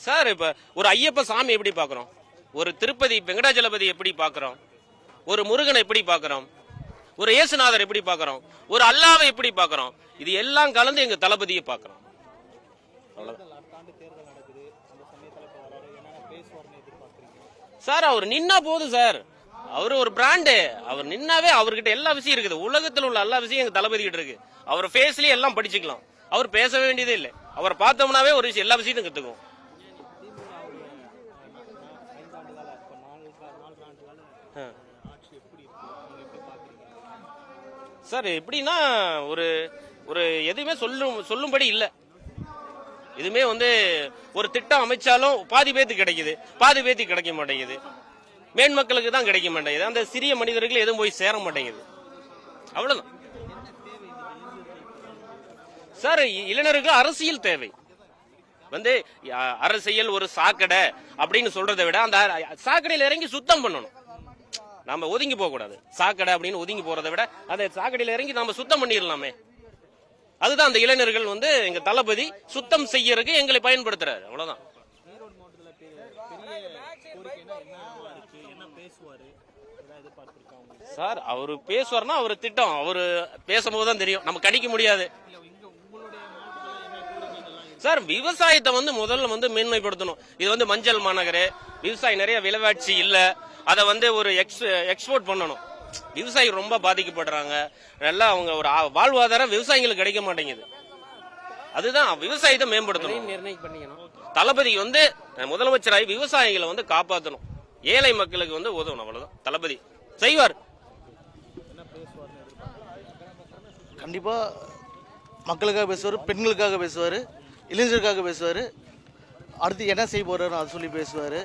Sir இப்ப ஒரு ஐயப்ப சாமி எப்படி பாக்குறோம், ஒரு திருப்பதி வெங்கடாஜலபதி எப்படி பாக்குறோம், ஒரு முருகனை எப்படி பாக்குறோம், ஒரு இயேசுநாதர் எப்படி பாக்குறோம், ஒரு அல்லாவை எப்படி பாக்குறோம், இது எல்லாம் கலந்து எங்க தளபதியை பாக்குறோம். சார் அவர் நின்னா போதும் சார், அவரு ஒரு பிராண்டு, அவர் நின்னாவே அவர்கிட்ட எல்லா விஷயம் இருக்குது, உலகத்தில் உள்ள எல்லா விஷயம் எங்க தளபதி கிட்ட இருக்கு. அவர் ஃபேஸ்லயே எல்லாம் படிச்சுக்கலாம், அவர் பேச வேண்டியதே இல்லை, அவரை பார்த்தோம்னாவே ஒரு விஷயம் எல்லா விஷயத்தையும் கத்துக்குவோம். சார் எப்படின்னா ஒரு ஒரு எதுவுமே சொல்லும்படி இல்லை. இதுமே ஒரு திட்டம் அமைச்சாலும் பாதி பேத்துக்கு கிடைக்குது, பாதி பேத்துக்கு கிடைக்க மாட்டேங்குது, மேன்மக்களுக்கு தான் கிடைக்க மாட்டேங்குது, அந்த சிறிய மனிதர்கள் எதுவும் போய் சேர மாட்டேங்குது. அவ்வளவுதான் சார். இளைஞருக்கு அரசியல் தேவை. அரசியல் ஒரு சாக்கடை அப்படின்னு சொல்றதை விட அந்த சாக்கடையில் இறங்கி சுத்தம் பண்ணணும். நாம ஒதுங்கி போக கூடாது, சாக்கடை அப்படின்னு ஒதுங்கி போறதை விட அந்த சாக்கடையில் இறங்கி நாம சுத்தம் பண்ணிடலாமே. அதுதான் அந்த இளைஞர்கள் எங்க தளபதி சுத்தம் செய்யறதுக்கு எங்களை பயன்படுத்துறாரு. அவ்வளவுதான் சார். அவரு பேசுவார்னா அவரு திட்டம், அவரு பேசும்போது தான் தெரியும், நம்ம கணிக்க முடியாது சார். விவசாயத்தை முதல்ல மேன்மைப்படுத்தணும். இது மஞ்சள் மாநகர், விவசாயம் நிறைய விலைவாட்சி இல்ல, அதை ஒரு எக்ஸ்போர்ட் பண்ணணும். விவசாயி ரொம்ப பாதிக்கப்படுறாங்க, நல்லா அவங்க ஒரு வாழ்வாதாரம் விவசாயிகளுக்கு கிடைக்க மாட்டேங்குது. அதுதான் விவசாயத்தை மேம்படுத்தணும். தளபதி முதலமைச்சராகி விவசாயிகளை காப்பாற்றணும், ஏழை மக்களுக்கு உதவணும். அவ்வளவுதான் தளபதி செய்வார். கண்டிப்பா மக்களுக்காக பேசுவார், பெண்களுக்காக பேசுவார், இளைஞருக்காக பேசுவார். அடுத்து என்ன செய்ய போறாரு அதை சொல்லி பேசுவார்.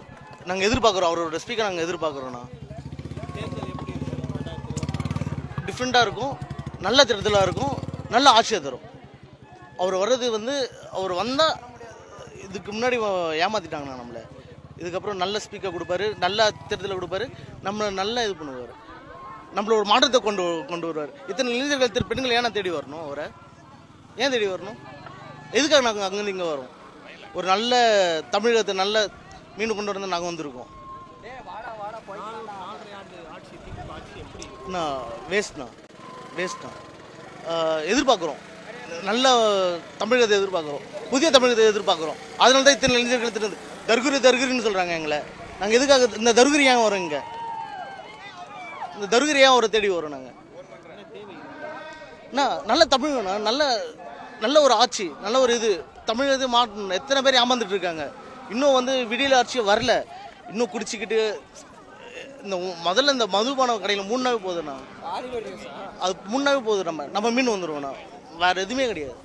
நாங்கள் எதிர்பார்க்குறோம், அவரோட ஸ்பீக்கர் நாங்கள் எதிர்பார்க்குறோண்ணா. டிஃப்ரெண்ட்டாக இருக்கும், நல்ல தேர்தலாக இருக்கும், நல்ல ஆட்சியை தரும். அவர் வர்றது அவர் வந்தால் இதுக்கு முன்னாடி ஏமாற்றிட்டாங்கண்ணா நம்மளை. இதுக்கப்புறம் நல்ல ஸ்பீக்கர் கொடுப்பாரு, நல்ல தேர்தலை கொடுப்பாரு, நம்மளை நல்லா இது பண்ணுவார், நம்மள ஒரு மாற்றத்தை கொண்டு வருவார். இத்தனை இளைஞர்கள் பெண்கள் ஏன்னா தேடி வரணும், அவரை ஏன் தேடி வரணும், எதுக்காக நாங்கள் அங்கேருந்து இங்கே வரோம்? ஒரு நல்ல தமிழகத்தை நல்ல மீன் கொண்டு வந்து நாங்கள் வந்திருக்கோம். வேஸ்ட்ண்ணா எதிர்பார்க்குறோம், நல்ல தமிழகத்தை எதிர்பார்க்குறோம், புதிய தமிழகத்தை எதிர்பார்க்குறோம். அதனால தான் இத்தனை இளைஞர்கள் தர்குரின்னு சொல்கிறாங்க எங்களை. நாங்கள் எதுக்காக இந்த தர்குரி ஏன் வரோம், இங்கே இந்த தர்குரி ஏன் அவரை தேடி வரோம் நாங்கள்? நல்ல தமிழ்னா நல்ல ஒரு ஆட்சி, நல்ல ஒரு இது தமிழகத்தை மாற்றணும். எத்தனை பேர் ஏமாந்துட்டு இருக்காங்க, இன்னும் விடியல் ஆட்சியை வரல, இன்னும் குடிச்சிக்கிட்டு முதல்ல இந்த மதுபான கடையில் 3 நாள் போகுதுண்ணா, அது 3 நாள் போகுது, நம்ம மீன் வந்துடுவோண்ணா, வேற எதுவுமே கிடையாது.